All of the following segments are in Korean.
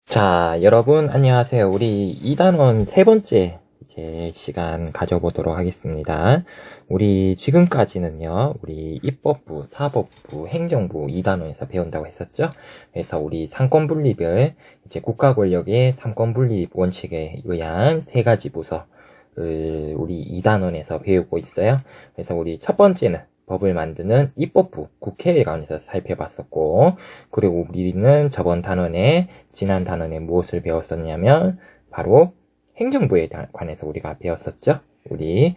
자, 여러분 안녕하세요. 우리 2단원 세 번째 시간 가져보도록 하겠습니다. 우리 지금까지는요, 우리 입법부, 사법부, 행정부 2단원에서 배운다고 했었죠. 그래서 우리 상권분립을 국가 권력의 상권분립 원칙에 의한 세 가지 부서를 우리 2단원에서 배우고 있어요. 그래서 우리 첫 번째는 법을 만드는 입법부, 국회의관에서 살펴봤었고, 그리고 우리는 지난 단원에 무엇을 배웠었냐면, 바로 행정부에 관해서 우리가 배웠었죠. 우리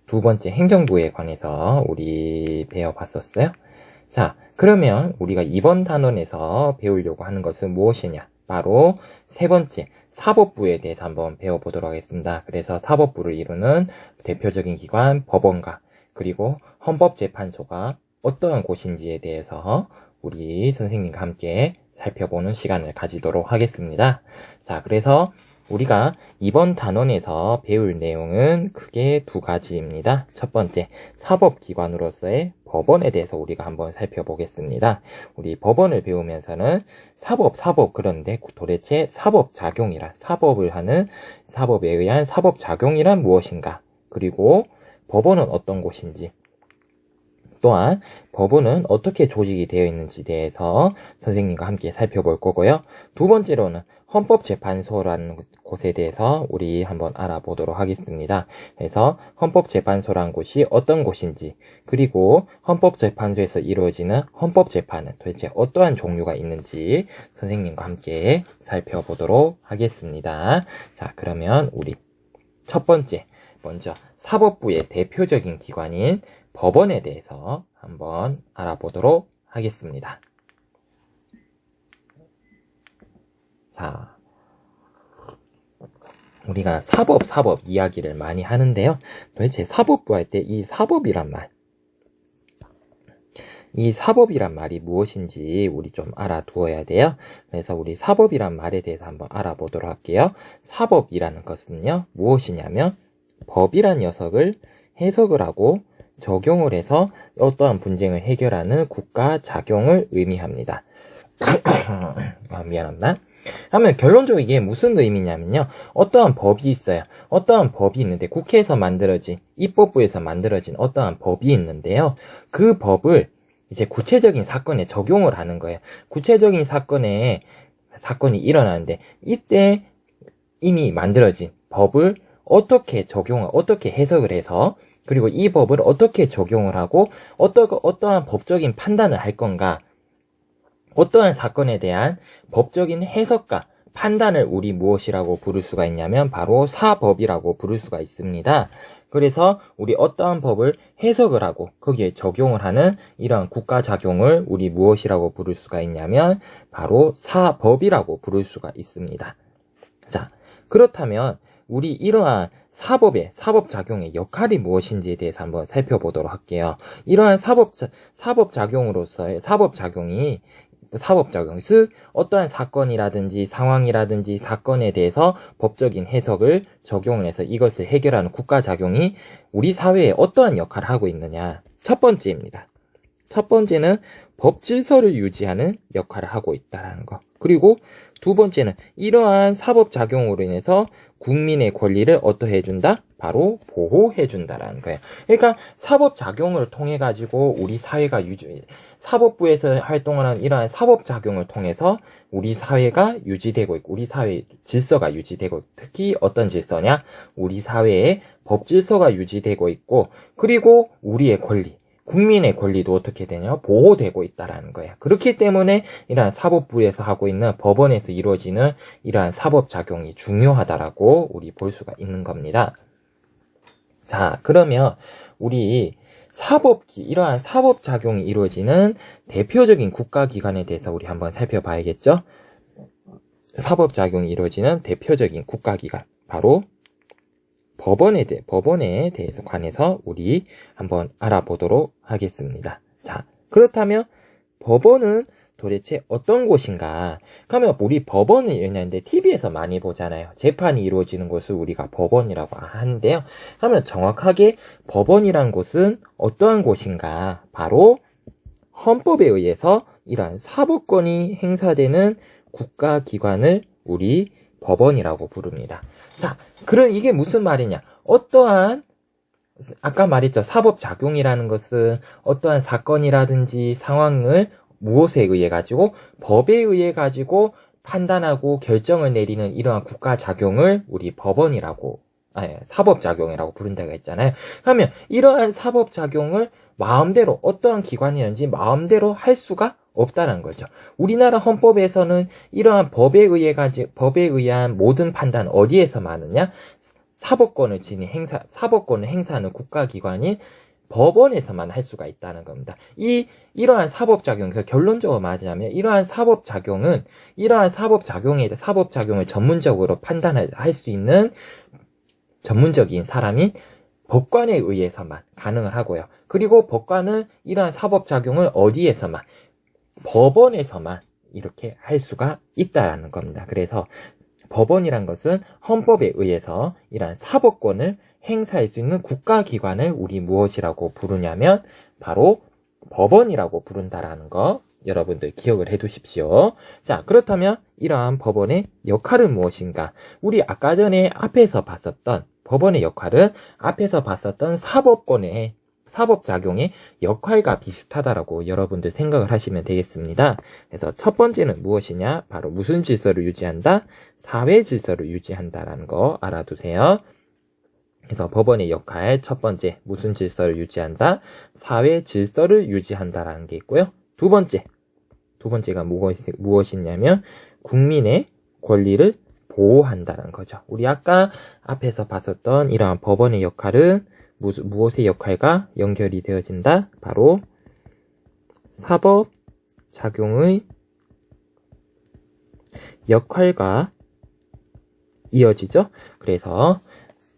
두 번째 행정부에 관해서 우리 배워봤었어요. 자, 그러면 우리가 이번 단원에서 배우려고 하는 것은 무엇이냐? 바로 세 번째, 사법부에 대해서 한번 배워보도록 하겠습니다. 그래서 사법부를 이루는 대표적인 기관, 법원과 그리고 헌법재판소가 어떠한 곳인지에 대해서 우리 선생님과 함께 살펴보는 시간을 가지도록 하겠습니다. 자, 그래서 우리가 이번 단원에서 배울 내용은 크게 두 가지입니다. 첫 번째, 사법기관으로서의 법원에 대해서 우리가 한번 살펴보겠습니다. 우리 법원을 배우면서는 그런데 도대체 사법에 의한 사법작용이란 무엇인가? 그리고 법원은 어떤 곳인지, 또한 법원은 어떻게 조직이 되어 있는지 대해서 선생님과 함께 살펴볼 거고요. 두 번째로는 헌법재판소라는 곳에 대해서 우리 한번 알아보도록 하겠습니다. 그래서 헌법재판소라는 곳이 어떤 곳인지, 그리고 헌법재판소에서 이루어지는 헌법재판은 도대체 어떠한 종류가 있는지 선생님과 함께 살펴보도록 하겠습니다. 자, 그러면 우리 첫 번째, 먼저 사법부의 대표적인 기관인 법원에 대해서 한번 알아보도록 하겠습니다. 자, 우리가 사법 이야기를 많이 하는데요. 도대체 사법부 할 때 이 사법이란 말이 무엇인지 우리 좀 알아두어야 돼요. 그래서 우리 사법이란 말에 대해서 한번 알아보도록 할게요. 사법이라는 것은요, 무엇이냐면 법이란 녀석을 해석을 하고 적용을 해서 어떠한 분쟁을 해결하는 국가 작용을 의미합니다. 미안합니다. 하면 결론적으로 이게 무슨 의미냐면요, 어떠한 법이 있어요. 어떠한 법이 있는데 국회에서 만들어진, 입법부에서 만들어진 어떠한 법이 있는데요, 그 법을 이제 구체적인 사건에 적용을 하는 거예요. 구체적인 사건이 일어나는데 이때 이미 만들어진 법을 어떻게 해석을 해서, 그리고 이 법을 어떻게 적용을 하고 어떠한 법적인 판단을 할 건가, 어떠한 사건에 대한 법적인 해석과 판단을 우리 무엇이라고 부를 수가 있냐면 바로 사법이라고 부를 수가 있습니다. 그래서 우리 어떠한 법을 해석을 하고 거기에 적용을 하는 이러한 국가작용을 우리 무엇이라고 부를 수가 있냐면 바로 사법이라고 부를 수가 있습니다. 자, 그렇다면 우리 이러한 사법작용의 역할이 무엇인지에 대해서 한번 살펴보도록 할게요. 이러한 사법작용으로서의 즉 어떠한 사건이라든지 상황이라든지 사건에 대해서 법적인 해석을 적용을 해서 이것을 해결하는 국가작용이 우리 사회에 어떠한 역할을 하고 있느냐. 첫 번째입니다. 첫 번째는 법 질서를 유지하는 역할을 하고 있다는 거. 그리고 두 번째는 이러한 사법작용으로 인해서 국민의 권리를 어떠해준다? 바로 보호해준다라는 거예요. 그러니까 사법작용을 통해 가지고 우리 사회가 사법부에서 활동하는 이러한 사법작용을 통해서 우리 사회가 유지되고 있고, 우리 사회의 질서가 유지되고, 특히 어떤 질서냐? 우리 사회의 법 질서가 유지되고 있고, 그리고 우리의 권리, 국민의 권리도 어떻게 되냐? 보호되고 있다라는 거예요. 그렇기 때문에 이러한 사법부에서 하고 있는 법원에서 이루어지는 이러한 사법작용이 중요하다라고 우리 볼 수가 있는 겁니다. 자, 그러면 우리 이러한 사법작용이 이루어지는 대표적인 국가기관에 대해서 우리 한번 살펴봐야겠죠? 사법작용이 이루어지는 대표적인 국가기관, 바로 법원에 대해서 관해서 우리 한번 알아보도록 하겠습니다. 자, 그렇다면 법원은 도대체 어떤 곳인가? 그러면 우리 법원을 얘기하는데 TV에서 많이 보잖아요. 재판이 이루어지는 곳을 우리가 법원이라고 하는데요. 그러면 정확하게 법원이란 곳은 어떠한 곳인가? 바로 헌법에 의해서 이러한 사법권이 행사되는 국가기관을 우리 법원이라고 부릅니다. 자, 그럼 이게 무슨 말이냐? 아까 말했죠. 사법작용이라는 것은 어떠한 사건이라든지 상황을 무엇에 의해 가지고, 법에 의해 가지고 판단하고 결정을 내리는 이러한 국가작용을 우리 사법작용이라고 부른다고 했잖아요. 그러면 이러한 사법작용을 마음대로 어떠한 기관이든지 마음대로 할 수가 없다는 거죠. 우리나라 헌법에서는 이러한 법에 의한 모든 판단 어디에서만 하느냐? 사법권을 행사하는 국가기관인 법원에서만 할 수가 있다는 겁니다. 이러한 사법작용, 결론적으로 말하자면 이러한 사법작용을 전문적으로 판단할 수 있는 전문적인 사람인 법관에 의해서만 가능을 하고요. 그리고 법관은 이러한 사법작용을 어디에서만, 법원에서만 이렇게 할 수가 있다는 겁니다. 그래서 법원이란 것은 헌법에 의해서 이러한 사법권을 행사할 수 있는 국가기관을 우리 무엇이라고 부르냐면 바로 법원이라고 부른다라는 거 여러분들 기억을 해두십시오. 자, 그렇다면 이러한 법원의 역할은 무엇인가? 우리 아까 전에 앞에서 봤었던 법원의 역할은 앞에서 봤었던 사법작용의 역할과 비슷하다라고 여러분들 생각을 하시면 되겠습니다. 그래서 첫 번째는 무엇이냐? 바로 무슨 질서를 유지한다? 사회 질서를 유지한다라는 거 알아두세요. 그래서 법원의 역할 첫 번째 무슨 질서를 유지한다? 사회 질서를 유지한다라는 게 있고요. 두 번째가 무엇이냐면 국민의 권리를 보호한다는 거죠. 우리 아까 앞에서 봤었던 이러한 법원의 역할은 무엇의 역할과 연결이 되어진다? 바로 사법작용의 역할과 이어지죠. 그래서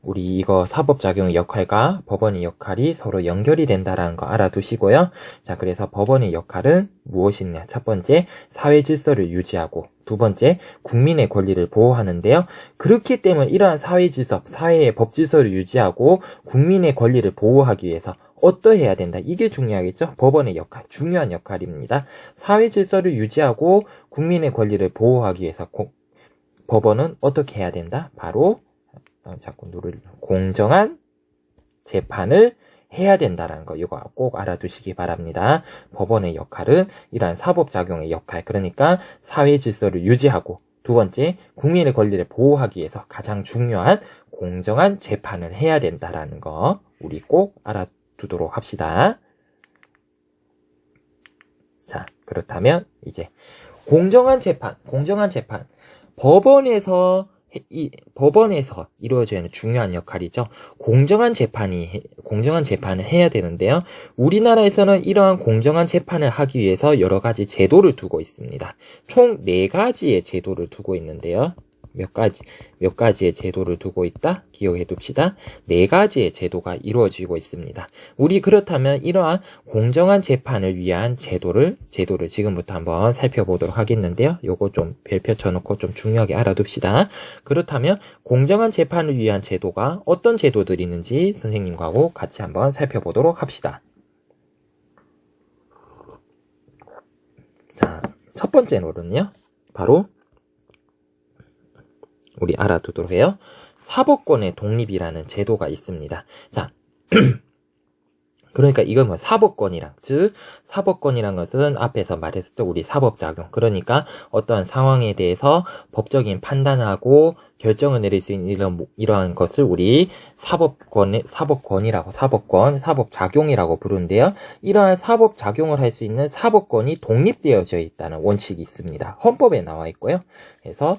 우리 이거 사법작용의 역할과 법원의 역할이 서로 연결이 된다라는 거 알아두시고요. 자, 그래서 법원의 역할은 무엇이냐? 첫 번째, 사회 질서를 유지하고, 두 번째, 국민의 권리를 보호하는데요. 그렇기 때문에 이러한 사회의 법 질서를 유지하고 국민의 권리를 보호하기 위해서 어떠해야 된다? 이게 중요하겠죠? 법원의 역할, 중요한 역할입니다. 사회 질서를 유지하고 국민의 권리를 보호하기 위해서 법원은 어떻게 해야 된다? 바로 공정한 재판을 해야 된다는 거 이거 꼭 알아두시기 바랍니다. 법원의 역할은 이러한 사법작용의 역할, 그러니까 사회 질서를 유지하고 두 번째 국민의 권리를 보호하기 위해서 가장 중요한 공정한 재판을 해야 된다라는 거 우리 꼭 알아두도록 합시다. 자, 그렇다면 이제 공정한 재판 법원에서 이루어져야 하는 중요한 역할이죠. 공정한 재판을 해야 되는데요. 우리나라에서는 이러한 공정한 재판을 하기 위해서 여러 가지 제도를 두고 있습니다. 총 4가지의 제도를 두고 있는데요. 몇 가지의 제도를 두고 있다? 기억해 둡시다. 4가지의 제도가 이루어지고 있습니다. 우리 그렇다면 이러한 공정한 재판을 위한 제도를 지금부터 한번 살펴보도록 하겠는데요. 요거 좀 별표 쳐놓고 좀 중요하게 알아둡시다. 그렇다면 공정한 재판을 위한 제도가 어떤 제도들이 있는지 선생님과고 같이 한번 살펴보도록 합시다. 자, 첫 번째로는요. 바로 우리 알아두도록 해요. 사법권의 독립이라는 제도가 있습니다. 자, 그러니까 이건 사법권이란 것은 앞에서 말했었죠. 우리 사법작용. 그러니까 어떠한 상황에 대해서 법적인 판단하고 결정을 내릴 수 있는 이러한 것을 우리 사법작용이라고 부르는데요. 이러한 사법작용을 할 수 있는 사법권이 독립되어져 있다는 원칙이 있습니다. 헌법에 나와 있고요. 그래서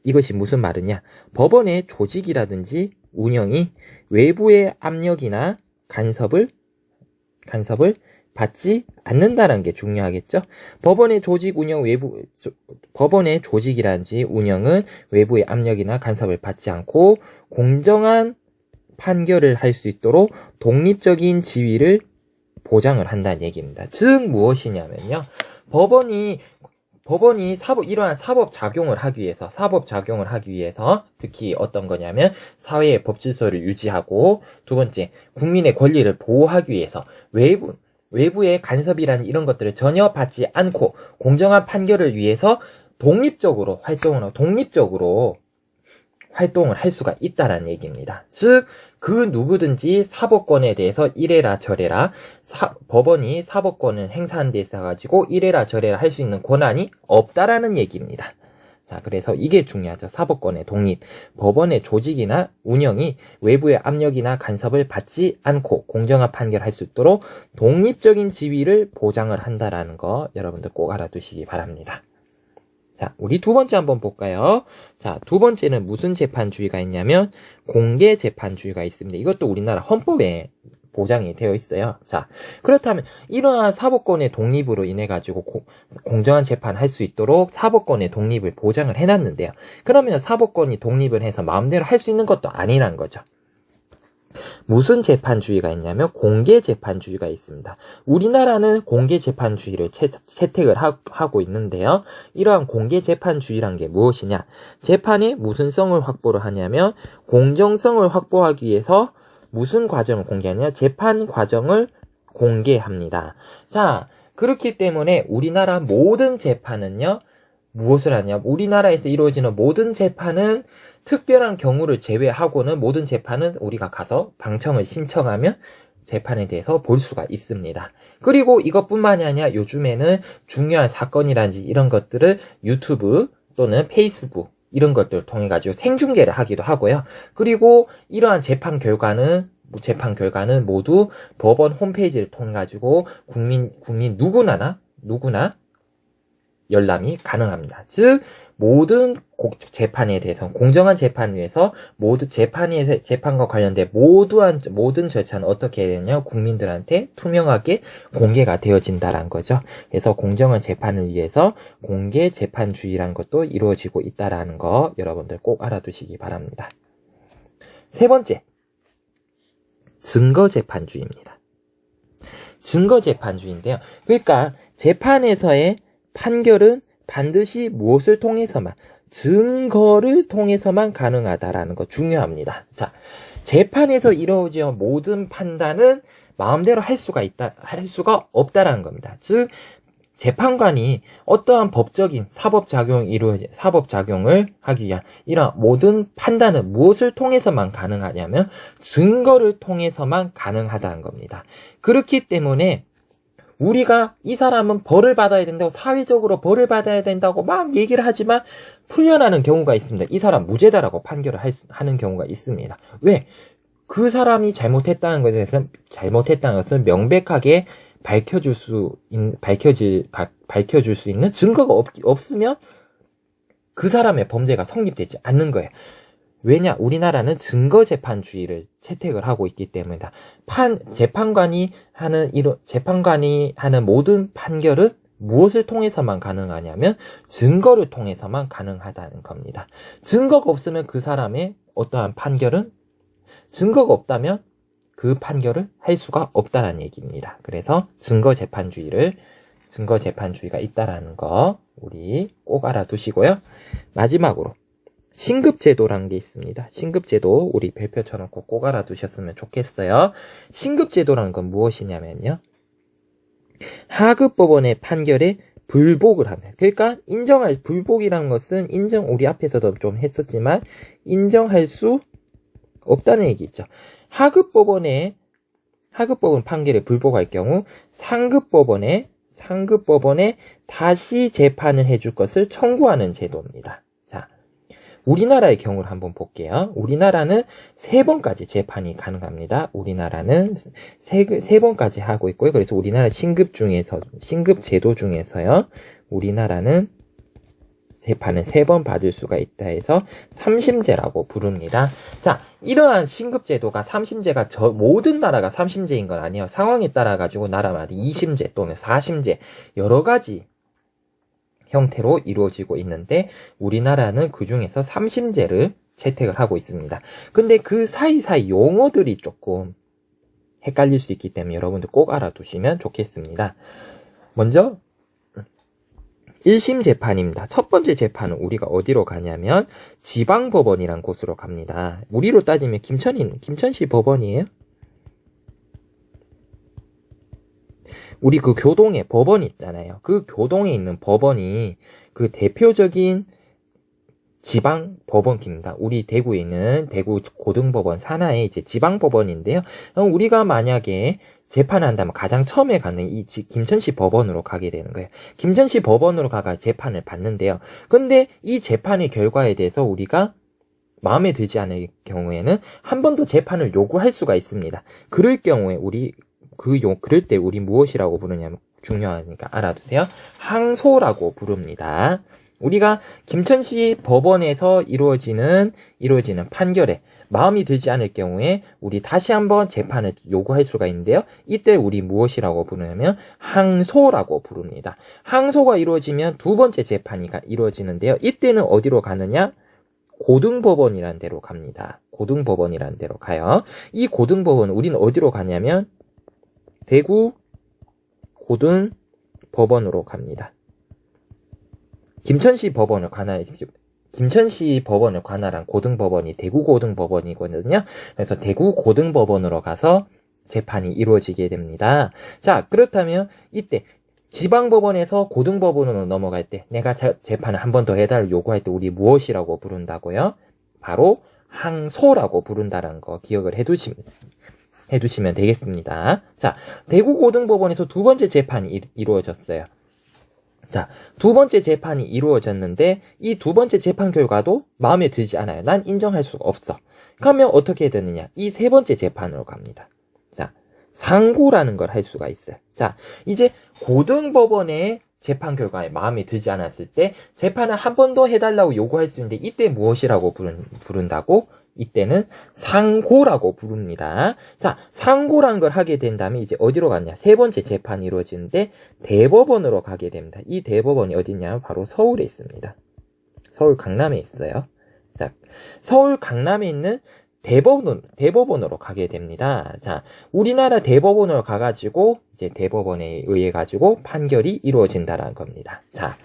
이것이 무슨 말이냐? 법원의 조직이라든지 운영이 외부의 압력이나 간섭을 받지 않는다는 게 중요하겠죠? 법원의 조직이라든지 운영은 외부의 압력이나 간섭을 받지 않고 공정한 판결을 할 수 있도록 독립적인 지위를 보장을 한다는 얘기입니다. 즉 무엇이냐면요. 법원이 이러한 사법작용을 하기 위해서 특히 어떤 거냐면 사회의 법질서를 유지하고 두 번째 국민의 권리를 보호하기 위해서 외부의 간섭이라는 이런 것들을 전혀 받지 않고 공정한 판결을 위해서 독립적으로 활동을 할 수가 있다라는 얘기입니다. 즉, 그 누구든지 사법권에 대해서 이래라 저래라, 법원이 사법권을 행사하는 데 있어가지고 이래라 저래라 할 수 있는 권한이 없다라는 얘기입니다. 자, 그래서 이게 중요하죠. 사법권의 독립. 법원의 조직이나 운영이 외부의 압력이나 간섭을 받지 않고 공정한 판결할 수 있도록 독립적인 지위를 보장을 한다라는 거 여러분들 꼭 알아두시기 바랍니다. 자, 우리 두 번째 한번 볼까요? 자, 두 번째는 무슨 재판주의가 있냐면 공개 재판주의가 있습니다. 이것도 우리나라 헌법에 보장이 되어 있어요. 자, 그렇다면 이러한 사법권의 독립으로 인해 가지고 공정한 재판을 할 수 있도록 사법권의 독립을 보장을 해놨는데요. 그러면 사법권이 독립을 해서 마음대로 할 수 있는 것도 아니란 거죠. 무슨 재판주의가 있냐면 공개 재판주의가 있습니다. 우리나라는 공개 재판주의를 채택을 하고 있는데요. 이러한 공개 재판주의란 게 무엇이냐? 재판의 무슨 성을 확보를 하냐면 공정성을 확보하기 위해서 무슨 과정을 공개하냐? 재판 과정을 공개합니다. 자, 그렇기 때문에 우리나라 모든 재판은요, 무엇을 하냐? 우리나라에서 이루어지는 모든 재판은 특별한 경우를 제외하고는 모든 재판은 우리가 가서 방청을 신청하면 재판에 대해서 볼 수가 있습니다. 그리고 이것뿐만이 아니라 요즘에는 중요한 사건이라든지 이런 것들을 유튜브 또는 페이스북 이런 것들을 통해 가지고 생중계를 하기도 하고요. 그리고 이러한 재판 결과는 모두 법원 홈페이지를 통해 가지고 국민 누구나 열람이 가능합니다. 즉 모든 재판에 대해서 공정한 재판을 위해서 재판과 관련된 모든 절차는 어떻게 해야 되냐? 국민들한테 투명하게 공개가 되어진다는 거죠. 그래서 공정한 재판을 위해서 공개 재판주의라는 것도 이루어지고 있다라는 거 여러분들 꼭 알아두시기 바랍니다. 세 번째, 증거재판주의입니다. 증거재판주의인데요. 그러니까 재판에서의 판결은 반드시 무엇을 통해서만, 증거를 통해서만 가능하다라는 거 중요합니다. 자, 재판에서 이루어지는 모든 판단은 마음대로 할 수가 없다라는 겁니다. 즉, 재판관이 어떠한 법적인 사법작용을 하기 위한 이런 모든 판단은 무엇을 통해서만 가능하냐면 증거를 통해서만 가능하다는 겁니다. 그렇기 때문에 우리가 이 사람은 벌을 받아야 된다고, 사회적으로 벌을 받아야 된다고 막 얘기를 하지만 풀려나는 경우가 있습니다. 이 사람 무죄다라고 판결을 하는 경우가 있습니다. 왜? 그 사람이 잘못했다는 것을 명백하게 밝혀줄 수 있는 증거가 없으면 그 사람의 범죄가 성립되지 않는 거예요. 왜냐? 우리나라는 증거재판주의를 채택을 하고 있기 때문이다. 재판관이 하는 모든 판결은 무엇을 통해서만 가능하냐면 증거를 통해서만 가능하다는 겁니다. 증거가 없으면 그 사람의 어떠한 판결은, 증거가 없다면 그 판결을 할 수가 없다는 얘기입니다. 그래서 증거재판주의가 있다라는 거 우리 꼭 알아두시고요. 마지막으로 신급제도라는 게 있습니다. 신급제도 우리 별표 쳐놓고 꼭 알아두셨으면 좋겠어요. 신급제도라는 건 무엇이냐면요, 하급법원의 판결에 불복을 하는, 그러니까 인정할, 불복이라는 것은 우리 앞에서도 좀 했었지만 인정할 수 없다는 얘기 있죠. 하급법원 판결에 불복할 경우 상급법원에 다시 재판을 해줄 것을 청구하는 제도입니다. 자, 우리나라의 경우를 한번 볼게요. 우리나라는 3번까지 재판이 가능합니다. 우리나라는 3번까지 하고 있고요. 그래서 우리나라 신급 제도 중에서요, 우리나라는 재판을 3번 받을 수가 있다 해서 3심제라고 부릅니다. 자, 이러한 신급제도가 3심제가 모든 나라가 3심제인 건 아니에요. 상황에 따라 가지고 나라마다 2심제 또는 4심제 여러 가지 형태로 이루어지고 있는데 우리나라는 그 중에서 3심제를 채택을 하고 있습니다. 근데 그 사이사이 용어들이 조금 헷갈릴 수 있기 때문에 여러분들 꼭 알아두시면 좋겠습니다. 먼저 1심 재판입니다. 첫 번째 재판은 우리가 어디로 가냐면 지방법원이란 곳으로 갑니다. 우리로 따지면 김천시 법원이에요. 우리 그 교동에 법원 있잖아요. 그 교동에 있는 법원이 그 대표적인 지방 법원입니다. 우리 대구에 있는 대구 고등법원 산하의 이제 지방 법원인데요. 우리가 만약에 재판을 한다면 가장 처음에 가는 이 김천시 법원으로 가게 되는 거예요. 김천시 법원으로 가가 재판을 받는데요. 근데 이 재판의 결과에 대해서 우리가 마음에 들지 않을 경우에는 한 번 더 재판을 요구할 수가 있습니다. 그럴 경우에 그럴 때 우리 무엇이라고 부르냐면 중요하니까 알아두세요. 항소라고 부릅니다. 우리가 김천시 법원에서 이루어지는 판결에 마음이 들지 않을 경우에 우리 다시 한번 재판을 요구할 수가 있는데요. 이때 우리 무엇이라고 부르냐면 항소라고 부릅니다. 항소가 이루어지면 두 번째 재판이 이루어지는데요. 이때는 어디로 가느냐? 고등법원이라는 데로 갑니다. 고등법원이라는 데로 가요. 이 고등법원 우리는 어디로 가냐면 대구 고등법원으로 갑니다. 김천시 법원을 관할한 고등법원이 대구 고등법원이거든요. 그래서 대구 고등법원으로 가서 재판이 이루어지게 됩니다. 자, 그렇다면 이때 지방법원에서 고등법원으로 넘어갈 때 내가 재판을 한 번 더 해달라고 요구할 때 우리 무엇이라고 부른다고요? 바로 항소라고 부른다는 거 기억을 해두시면 되겠습니다. 자, 대구 고등법원에서 두 번째 재판이 이루어졌어요. 자, 두 번째 재판이 이루어졌는데 이 두 번째 재판 결과도 마음에 들지 않아요. 난 인정할 수가 없어. 그러면 어떻게 되느냐? 이 세 번째 재판으로 갑니다. 자, 상고라는 걸 할 수가 있어요. 자, 이제 고등법원의 재판 결과에 마음에 들지 않았을 때 재판을 한 번 더 해달라고 요구할 수 있는데 이때 무엇이라고 부른다고? 이때는 상고라고 부릅니다. 자, 상고라는 걸 하게 된다면 이제 어디로 갔냐? 세 번째 재판이 이루어지는데 대법원으로 가게 됩니다. 이 대법원이 어디냐? 바로 서울에 있습니다. 서울 강남에 있어요. 자, 서울 강남에 있는 대법원으로 가게 됩니다. 자, 우리나라 대법원으로 가가지고 이제 대법원에 의해 가지고 판결이 이루어진다는 겁니다. 자,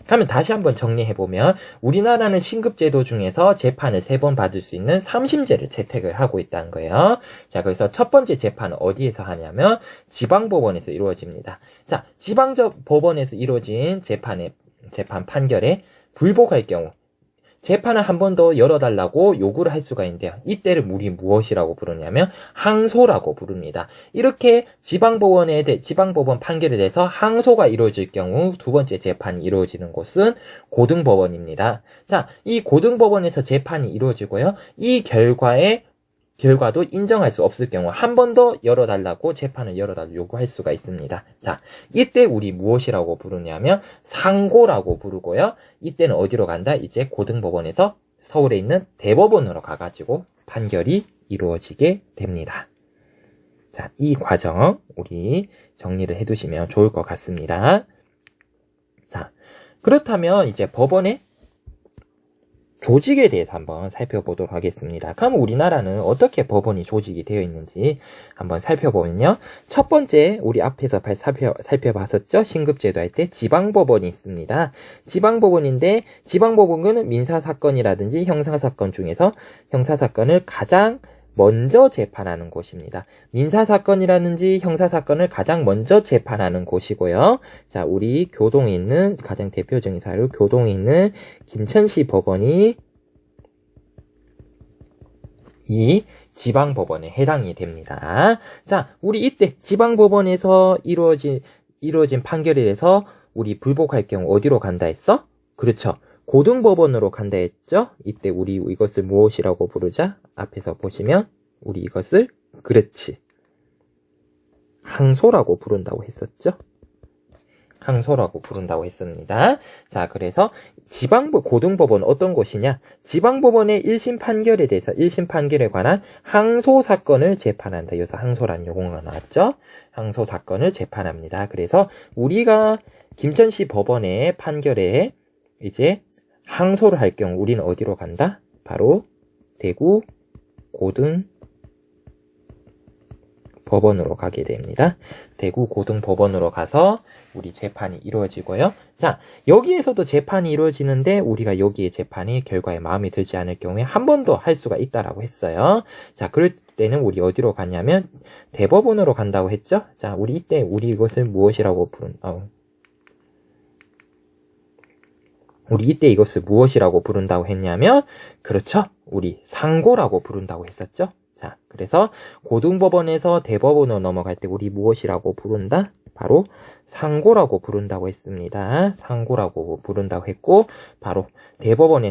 그러면 다시 한번 정리해보면 우리나라는 신급제도 중에서 재판을 3번 받을 수 있는 3심제를 채택을 하고 있다는 거예요. 자, 그래서 첫 번째 재판은 어디에서 하냐면 지방법원에서 이루어집니다. 자, 지방법원에서 이루어진 재판 판결에 불복할 경우 재판을 한 번 더 열어달라고 요구를 할 수가 있는데요. 이때를 우리 무엇이라고 부르냐면 항소라고 부릅니다. 이렇게 지방법원 판결에 대해서 항소가 이루어질 경우 두 번째 재판이 이루어지는 곳은 고등법원입니다. 자, 이 고등법원에서 재판이 이루어지고요. 이 결과도 인정할 수 없을 경우 한 번 더 재판을 열어달라고 요구할 수가 있습니다. 자, 이때 우리 무엇이라고 부르냐면 상고라고 부르고요. 이때는 어디로 간다? 이제 고등법원에서 서울에 있는 대법원으로 가가지고 판결이 이루어지게 됩니다. 자, 이 과정 우리 정리를 해두시면 좋을 것 같습니다. 자, 그렇다면 이제 법원의 조직에 대해서 한번 살펴보도록 하겠습니다. 그럼 우리나라는 어떻게 법원이 조직이 되어 있는지 한번 살펴보면요. 첫 번째 우리 앞에서 살펴봤었죠. 신급제도 할 때 지방법원이 있습니다. 지방법원인데 지방법원은 민사사건이라든지 형사사건 중에서 형사사건을 가장 먼저 재판하는 곳입니다. 민사사건이라든지 형사사건을 가장 먼저 재판하는 곳이고요. 자, 우리 교동에 있는 가장 대표적인 사례로 교동에 있는 김천시 법원이 이 지방법원에 해당이 됩니다. 자, 우리 이때 지방법원에서 이루어진 판결에 대해서 우리 불복할 경우 어디로 간다 했어? 그렇죠. 고등법원으로 간다 했죠? 이때 우리 이것을 무엇이라고 부르자? 앞에서 보시면 우리 이것을 그렇지. 항소라고 부른다고 했었죠? 항소라고 부른다고 했습니다. 자, 그래서 고등법원 어떤 곳이냐? 지방법원의 1심 판결에 대해서 1심 판결에 관한 항소 사건을 재판한다. 여기서 항소라는 용어가 나왔죠? 항소 사건을 재판합니다. 그래서 우리가 김천시 법원의 판결에 이제 항소를 할 경우 우리는 어디로 간다? 바로 대구 고등법원으로 법원으로 가게 됩니다. 대구 고등법원으로 가서 우리 재판이 이루어지고요. 자, 여기에서도 재판이 이루어지는데 우리가 여기에 재판이 결과에 마음에 들지 않을 경우에 한 번 더 할 수가 있다라고 했어요. 자, 그럴 때는 우리 어디로 갔냐면 대법원으로 간다고 했죠? 자, 우리 이때 우리 이것을 무엇이라고 우리 이때 이것을 무엇이라고 부른다고 했냐면, 그렇죠? 우리 상고라고 부른다고 했었죠? 자, 그래서 고등법원에서 대법원으로 넘어갈 때 우리 무엇이라고 부른다? 바로 상고라고 부른다고 했습니다. 상고라고 부른다고 했고, 바로 대법원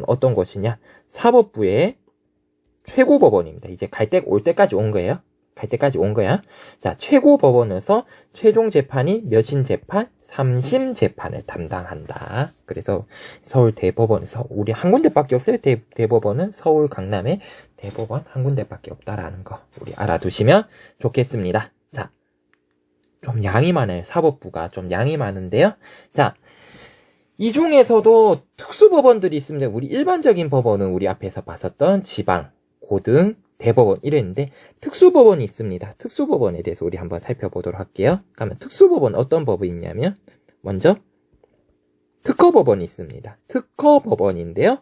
어떤 곳이냐? 사법부의 최고법원입니다. 이제 올 때까지 온 거예요. 갈 때까지 온 거야. 자, 최고법원에서 최종 재판이 몇인 재판? 3심 재판을 담당한다. 그래서 서울 대법원에서 우리 한 군데밖에 없어요. 대법원은 서울 강남에 대법원 한 군데밖에 없다라는 거 우리 알아두시면 좋겠습니다. 자, 좀 양이 많아요. 사법부가 좀 양이 많은데요. 자, 이 중에서도 특수법원들이 있습니다. 우리 일반적인 법원은 우리 앞에서 봤었던 지방, 고등, 대법원 이랬는데 특수법원이 있습니다. 특수법원에 대해서 우리 한번 살펴보도록 할게요. 그러면 특수법원 어떤 법이 있냐면 먼저 특허법원이 있습니다. 특허법원인데요.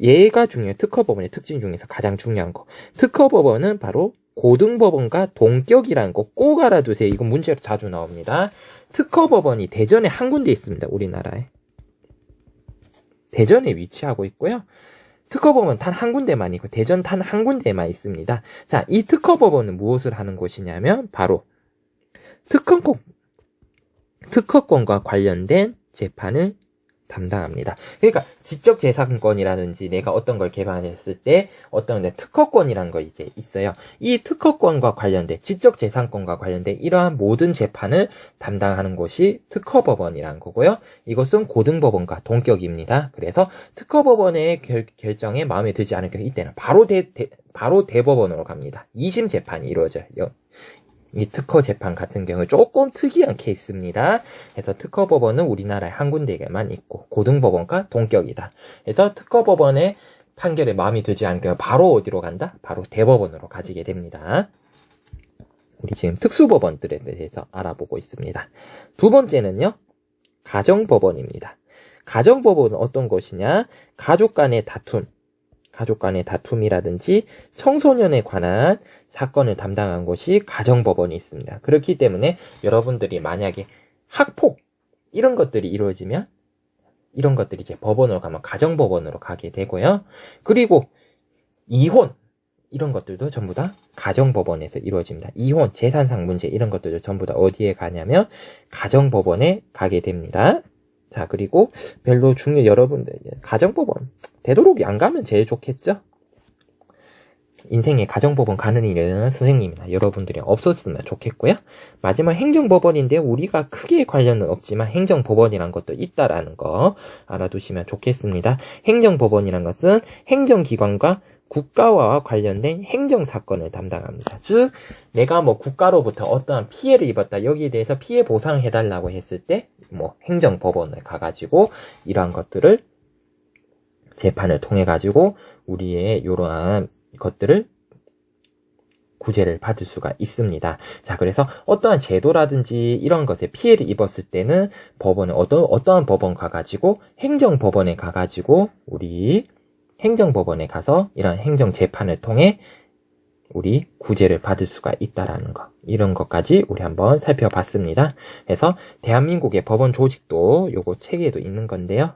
얘가 중요해요. 특허법원의 특징 중에서 가장 중요한 거. 특허법원은 바로 고등법원과 동격이라는 거 꼭 알아두세요. 이건 문제로 자주 나옵니다. 특허법원이 대전에 한 군데 있습니다. 우리나라에. 대전에 위치하고 있고요. 특허법원 단 한 군데만 있고 대전 단 한 군데만 있습니다. 자, 이 특허법원은 무엇을 하는 곳이냐면 바로 특허권과 관련된 재판을 담당합니다. 그러니까 지적재산권이라든지 내가 어떤 걸 개발했을 때 어떤 특허권이라는 거 이제 있어요. 이 특허권과 관련된 지적재산권과 관련된 이러한 모든 재판을 담당하는 곳이 특허법원이라는 거고요. 이것은 고등법원과 동격입니다. 그래서 특허법원의 결정에 마음에 들지 않을 경우 이때는 바로 대법원으로 갑니다. 2심 재판이 이루어져요. 이 특허 재판 같은 경우 조금 특이한 케이스입니다. 그래서 특허법원은 우리나라에 한 군데에만 있고 고등법원과 동격이다. 그래서 특허법원의 판결에 마음이 들지 않을 경우 바로 어디로 간다? 바로 대법원으로 가지게 됩니다. 우리 지금 특수법원들에 대해서 알아보고 있습니다. 두 번째는요. 가정법원입니다. 가정법원은 어떤 것이냐? 가족 간의 다툼이라든지 청소년에 관한 사건을 담당한 곳이 가정법원이 있습니다. 그렇기 때문에 여러분들이 만약에 학폭 이런 것들이 이루어지면 이런 것들이 이제 법원으로 가면 가정법원으로 가게 되고요. 그리고 이혼 이런 것들도 전부 다 가정법원에서 이루어집니다. 이혼, 재산상 문제 이런 것들도 전부 다 어디에 가냐면 가정법원에 가게 됩니다. 자, 그리고 여러분들 가정법원 되도록 안 가면 제일 좋겠죠? 인생에 가정법원 가는 일은 선생님이나 여러분들이 없었으면 좋겠고요. 마지막 행정법원인데 우리가 크게 관련은 없지만 행정법원이란 것도 있다라는 거 알아두시면 좋겠습니다. 행정법원이란 것은 행정기관과 국가와 관련된 행정사건을 담당합니다. 즉 내가 국가로부터 어떠한 피해를 입었다. 여기에 대해서 피해 보상을 해달라고 했을 때 행정법원을 가가지고 이러한 것들을 재판을 통해 가지고 우리의 이러한 것들을 구제를 받을 수가 있습니다. 자, 그래서 어떠한 제도라든지 이런 것에 피해를 입었을 때는 법원에 어떠한 법원 가가지고 행정법원에 가가지고 우리 행정법원에 가서 이런 행정재판을 통해 우리 구제를 받을 수가 있다라는 거. 이런 것까지 우리 한번 살펴봤습니다. 그래서 대한민국의 법원 조직도 요거 책에도 있는 건데요.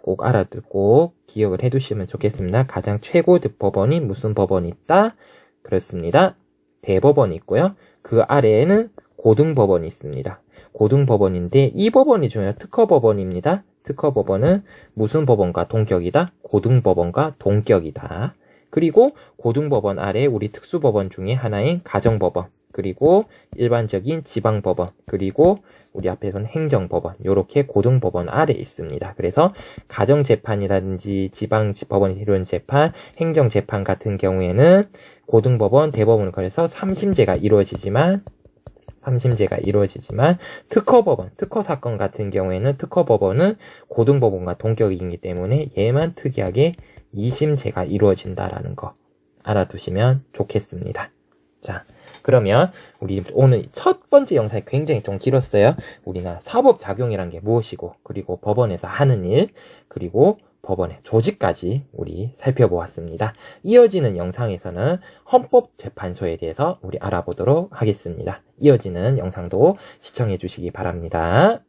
꼭 알아듣고 기억을 해두시면 좋겠습니다. 가장 최고 법원이 무슨 법원이 있다? 그렇습니다. 대법원이 있고요. 그 아래에는 고등법원이 있습니다. 고등법원인데 이 법원이 중요해요. 특허법원입니다. 특허법원은 무슨 법원과 동격이다? 고등법원과 동격이다. 그리고 고등법원 아래 우리 특수법원 중에 하나인 가정법원, 그리고 일반적인 지방법원, 그리고 우리 앞에서는 행정법원, 이렇게 고등법원 아래에 있습니다. 그래서 가정재판이라든지 지방법원이 이루어진 재판, 행정재판 같은 경우에는 고등법원, 대법원을 거쳐서 3심제가 이루어지지만 특허법원, 특허사건 같은 경우에는 특허법원은 고등법원과 동격이기 때문에 얘만 특이하게 2심제가 이루어진다라는 거 알아두시면 좋겠습니다. 자, 그러면 우리 오늘 첫 번째 영상이 굉장히 좀 길었어요. 우리가 사법작용이란 게 무엇이고, 그리고 법원에서 하는 일, 그리고 법원의 조직까지 우리 살펴보았습니다. 이어지는 영상에서는 헌법재판소에 대해서 우리 알아보도록 하겠습니다. 이어지는 영상도 시청해 주시기 바랍니다.